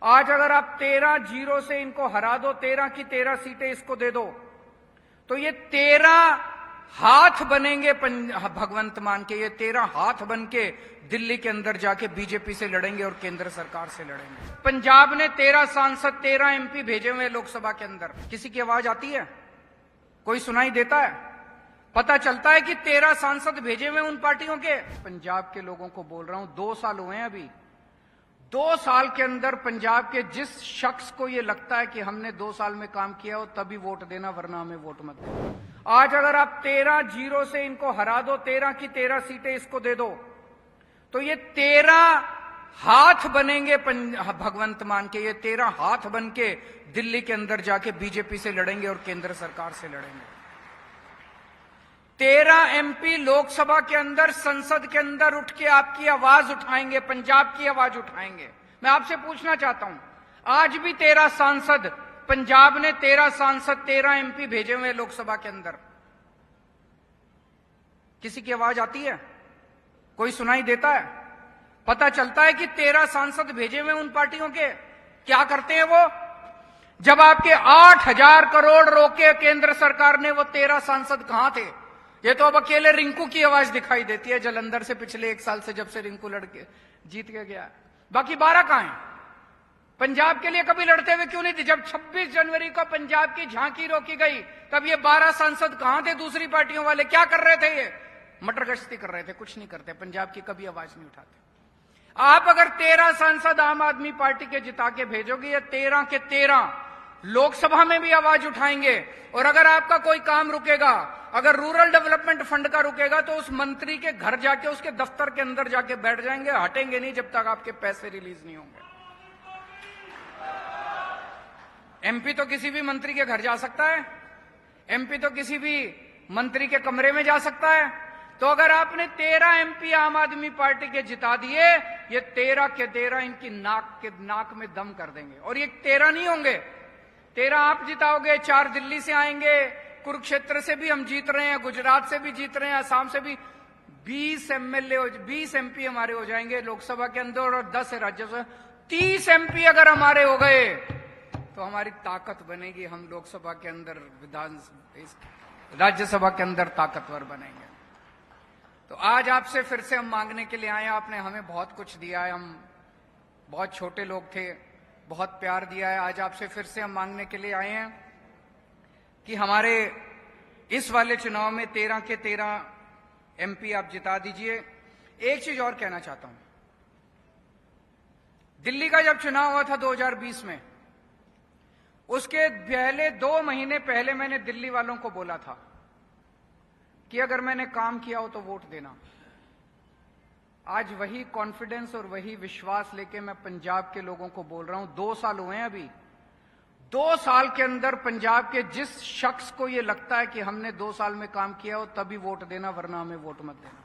आज अगर आप 13-0 से इनको हरा दो, 13 की 13 सीटें इसको दे दो, तो ये 13 हाथ बनेंगे भगवंत मान के, ये 13 हाथ बन के दिल्ली के अंदर जाके बीजेपी से लड़ेंगे और केंद्र सरकार से लड़ेंगे। पंजाब ने 13 सांसद 13 एमपी भेजे हुए लोकसभा के अंदर। किसी की आवाज आती है? कोई सुनाई देता है? पता चलता है कि 13 सांसद भेजे हुए उन पार्टियों के। पंजाब के लोगों को बोल रहा हूं, 2 साल हुए हैं अभी। 2 साल के अंदर पंजाब के जिस शख्स को यह लगता है कि हमने 2 साल में काम किया हो, तभी वोट देना, वरना हमें वोट मत देना। आज अगर आप 13-0 से इनको हरा दो, 13 की 13 सीटें इसको दे दो, तो ये 13 हाथ बनेंगे भगवंत मान के, ये 13 हाथ बन के दिल्ली के अंदर जाके बीजेपी से लड़ेंगे और केंद्र सरकार से लड़ेंगे। 13 एमपी लोकसभा के अंदर, संसद के अंदर उठ के आपकी आवाज उठाएंगे, पंजाब की आवाज उठाएंगे। मैं आपसे पूछना चाहता हूं, आज भी 13 सांसद, पंजाब ने 13 सांसद 13 एमपी भेजे हुए लोकसभा के अंदर। किसी की आवाज आती है? कोई सुनाई देता है? पता चलता है कि 13 सांसद भेजे हुए उन पार्टियों के। क्या करते हैं वो? जब आपके 8,000 करोड़ रोके केंद्र सरकार ने, वो 13 सांसद कहां थे? ये तो अब अकेले रिंकू की आवाज दिखाई देती है जलंधर से, पिछले 1 साल से, जब से रिंकू लड़के जीत के गया। बाकी 12 कहां हैं? पंजाब के लिए कभी लड़ते हुए क्यों नहीं थे? जब 26 जनवरी को पंजाब की झांकी रोकी गई, तब ये 12 सांसद कहां थे? दूसरी पार्टियों वाले क्या कर रहे थे? ये मटर गश्ती कर रहे थे, कुछ नहीं करते। पंजाब की कभी आवाज नहीं उठाते। आप अगर 13 सांसद आम आदमी पार्टी के जिता के भेजोगे, ये 13 के 13 लोकसभा में भी आवाज उठाएंगे। और अगर आपका कोई काम रुकेगा, अगर रूरल डेवलपमेंट फंड का रुकेगा, तो उस मंत्री के घर जाके, उसके दफ्तर के अंदर जाके बैठ जाएंगे, हटेंगे नहीं जब तक आपके पैसे रिलीज नहीं होंगे। एमपी तो किसी भी मंत्री के घर जा सकता है, एमपी तो किसी भी मंत्री के कमरे में जा सकता है। तो अगर आपने 13 एमपी आम आदमी पार्टी के जिता दिए, ये 13 के 13 इनकी नाक में दम कर देंगे। और ये 13 नहीं होंगे, 13 आप जिताओगे, 4 दिल्ली से आएंगे, कुरुक्षेत्र से भी हम जीत रहे हैं, गुजरात से भी जीत रहे हैं, असम से भी 20 एमएलए, 20 एमपी हमारे हो जाएंगे लोकसभा के अंदर, और 10 राज्यसभा। 30 एमपी अगर हमारे हो गए तो हमारी ताकत बनेगी, हम लोकसभा के अंदर, राज्यसभा के अंदर ताकतवर बनेंगे। तो आज आपसे फिर से हम मांगने के लिए आए हैं। आपने हमें बहुत कुछ दिया है, हम बहुत छोटे लोग थे, बहुत प्यार दिया है। आज आपसे फिर से हम मांगने के लिए आए हैं कि हमारे इस वाले चुनाव में 13 के 13 एमपी आप जिता दीजिए। एक चीज और कहना चाहता हूं, दिल्ली का जब चुनाव हुआ था 2020 में, उसके पहले 2 महीने पहले मैंने दिल्ली वालों को बोला था कि अगर मैंने काम किया हो तो वोट देना। आज वही कॉन्फिडेंस और वही विश्वास लेके मैं पंजाब के लोगों को बोल रहा हूं। 2 साल हुए हैं अभी। 2 साल के अंदर पंजाब के जिस शख्स को यह लगता है कि हमने 2 साल में काम किया हो, तभी वोट देना, वरना हमें वोट मत देना।